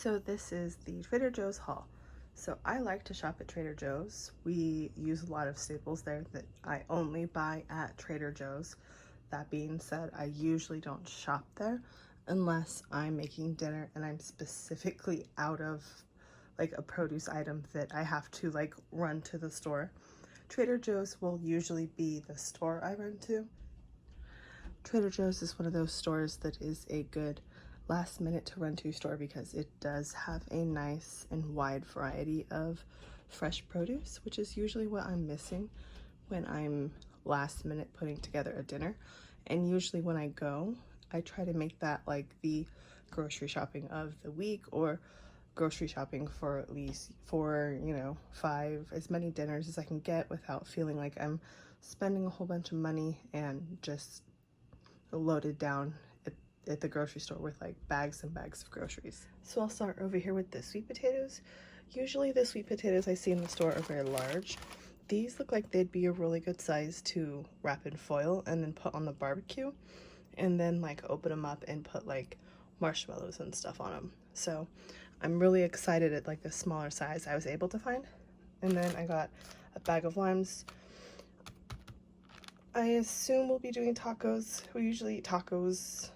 So this is the Trader Joe's haul. So I like to shop at Trader Joe's. We use a lot of staples there that I only buy at Trader Joe's. That being said, I usually don't shop there unless I'm making dinner and I'm specifically out of like a produce item that I have to like run to the store. Trader Joe's will usually be the store I run to. Trader Joe's is one of those stores that is a good last minute to run to store because it does have a nice and wide variety of fresh produce, which is usually what I'm missing when I'm last minute putting together a dinner. And usually when I go, I try to make that like the grocery shopping of the week, or grocery shopping for at least 4, 5, as many dinners as I can get without feeling like I'm spending a whole bunch of money and just loaded down at the grocery store with like bags and bags of groceries. So I'll start over here with the sweet potatoes. Usually the sweet potatoes I see in the store are very large. These look like they'd be a really good size to wrap in foil and then put on the barbecue, and then like open them up and put like marshmallows and stuff on them. So I'm really excited at like the smaller size I was able to find. And then I got a bag of limes. I assume we'll be doing tacos. We usually eat tacos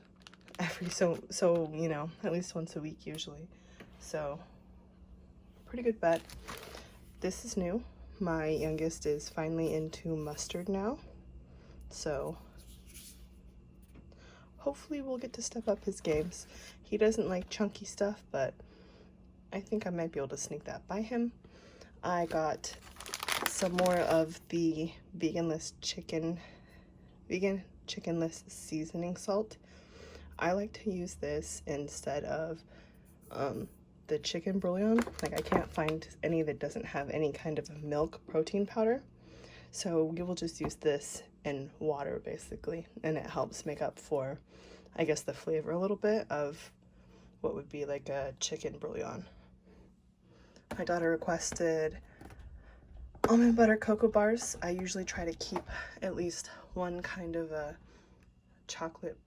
every at least once a week usually. So pretty good bet. This is new. My youngest is finally into mustard now. So hopefully we'll get to step up his games. He doesn't like chunky stuff, but I think I might be able to sneak that by him. I got some more of the vegan chickenless seasoning salt. I like to use this instead of the chicken bouillon. Like I can't find any that doesn't have any kind of milk protein powder. So we will just use this in water basically, and it helps make up for, I guess, the flavor a little bit of what would be like a chicken bouillon. My daughter requested almond butter cocoa bars. I usually try to keep at least one kind of a chocolate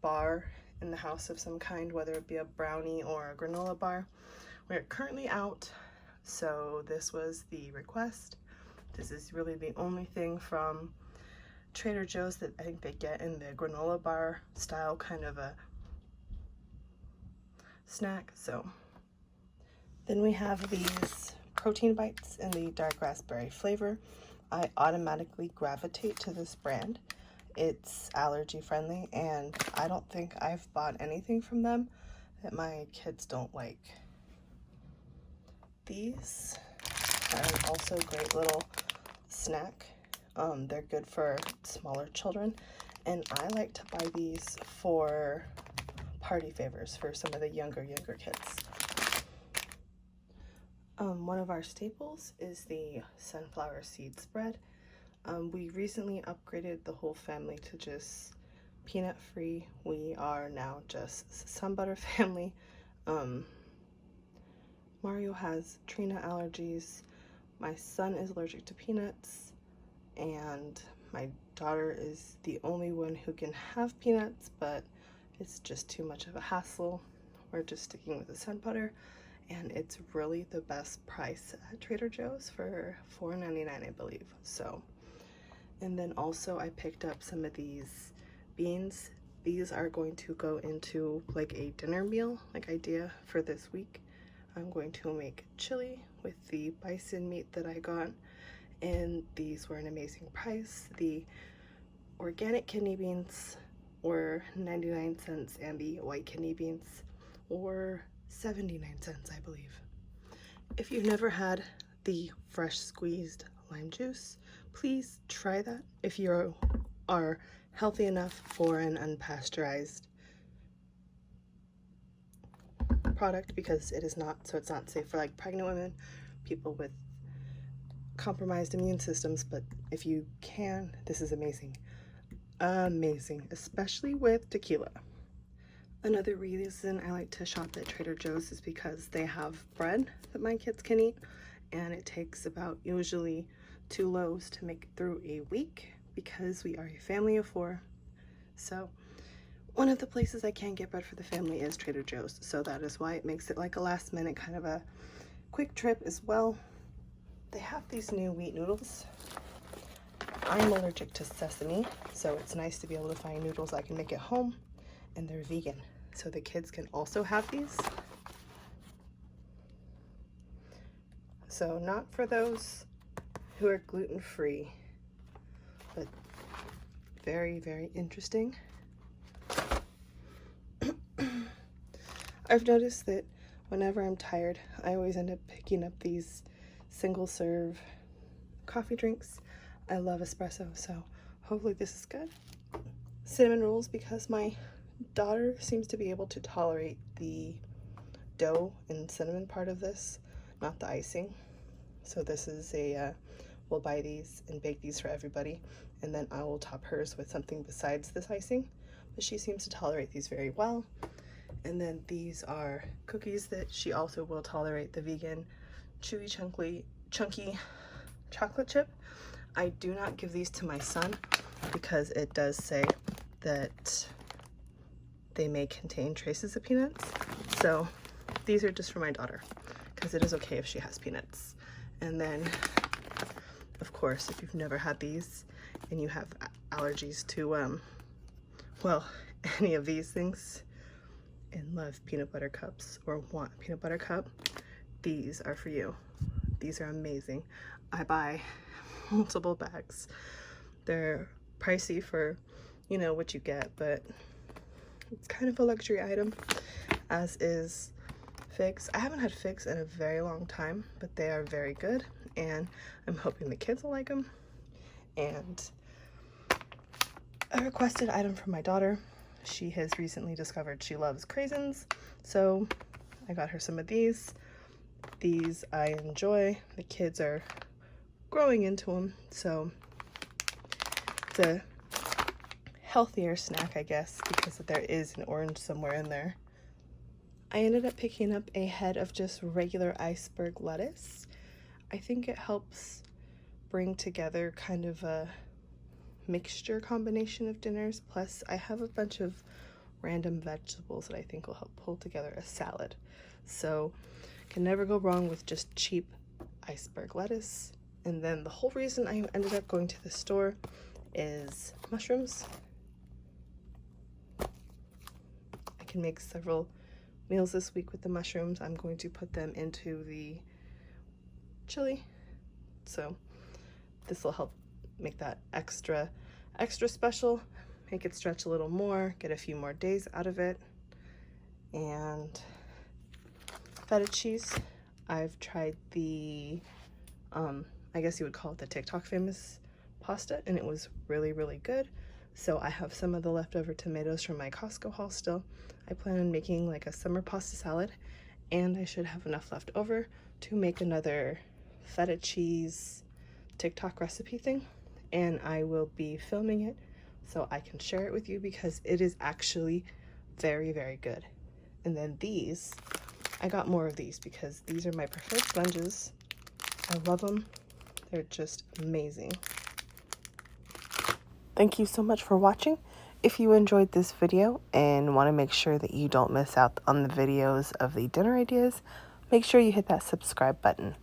bar in the house of some kind, whether it be a brownie or a granola bar. We're currently out, so this was the request. This is really the only thing from Trader Joe's that I think they get in the granola bar style kind of a snack. So then we have these protein bites in the dark raspberry flavor. I automatically gravitate to this brand. It's allergy friendly, and I don't think I've bought anything from them that my kids don't like. These are also a great little snack. They're good for smaller children, and I like to buy these for party favors for some of the younger kids. One of our staples is the sunflower seed spread. We recently upgraded the whole family to just peanut free. We are now just some butter family. Mario has tree nut allergies. My son is allergic to peanuts, and my daughter is the only one who can have peanuts, but it's just too much of a hassle. We're just sticking with the sun butter, and it's really the best price at Trader Joe's for $4.99, I believe. So, and then also I picked up some of these beans. These are going to go into like a dinner meal like idea for this week. I'm going to make chili with the bison meat that I got, and these were an amazing price. The organic kidney beans were 99 cents and the white kidney beans were 79 cents, I believe. If you've never had the fresh squeezed lime juice, please try that if you are healthy enough for an unpasteurized product, because it is not, so it's not safe for like pregnant women, people with compromised immune systems. But if you can, this is amazing. Amazing, especially with tequila. Another reason I like to shop at Trader Joe's is because they have bread that my kids can eat, and it takes about usually 2 loaves to make it through a week because we are a family of 4. So one of the places I can get bread for the family is Trader Joe's, so that is why it makes it like a last minute kind of a quick trip as well. They have these new wheat noodles. I'm allergic to sesame, so it's nice to be able to find noodles I can make at home, and they're vegan, so the kids can also have these. So not for those who are gluten-free, but very, very interesting. I've noticed that whenever I'm tired, I always end up picking up these single serve coffee drinks. I love espresso, so hopefully this is good. Cinnamon rolls, because my daughter seems to be able to tolerate the dough and cinnamon part of this, not the icing. So this is a, we'll buy these and bake these for everybody, and then I will top hers with something besides this icing, but she seems to tolerate these very well. And then these are cookies that she also will tolerate, the vegan chewy chunky chocolate chip. I do not give these to my son because it does say that they may contain traces of peanuts. So these are just for my daughter because it is okay if she has peanuts. And then, of course, if you've never had these and you have allergies to, well, any of these things, and love peanut butter cups or want a peanut butter cup, these are for you. These are amazing. I buy multiple bags. They're pricey for, you know, what you get, but it's kind of a luxury item, as is figs. I haven't had figs in a very long time, but they are very good, and I'm hoping the kids will like them. And a requested item from my daughter. She has recently discovered she loves craisins, so I got her some of these. These I enjoy. The kids are growing into them, so it's a healthier snack, I guess, because there is an orange somewhere in there. I ended up picking up a head of just regular iceberg lettuce. I think it helps bring together kind of a mixture combination of dinners, plus I have a bunch of random vegetables that I think will help pull together a salad. So can never go wrong with just cheap iceberg lettuce. And then the whole reason I ended up going to the store is mushrooms. I can make several meals this week with the mushrooms. I'm going to put them into the chili, so this will help make that extra special, make it stretch a little more, get a few more days out of it. And feta cheese, I've tried the I guess you would call it the TikTok famous pasta, and it was really, really good. So I have some of the leftover tomatoes from my Costco haul still. I plan on making like a summer pasta salad, and I should have enough left over to make another feta cheese TikTok recipe thing, and I will be filming it so I can share it with you because it is actually very, very good. And then these, I got more of these because these are my preferred sponges. I love them. They're just amazing. Thank you so much for watching. If you enjoyed this video and want to make sure that you don't miss out on the videos of the dinner ideas, make sure you hit that subscribe button.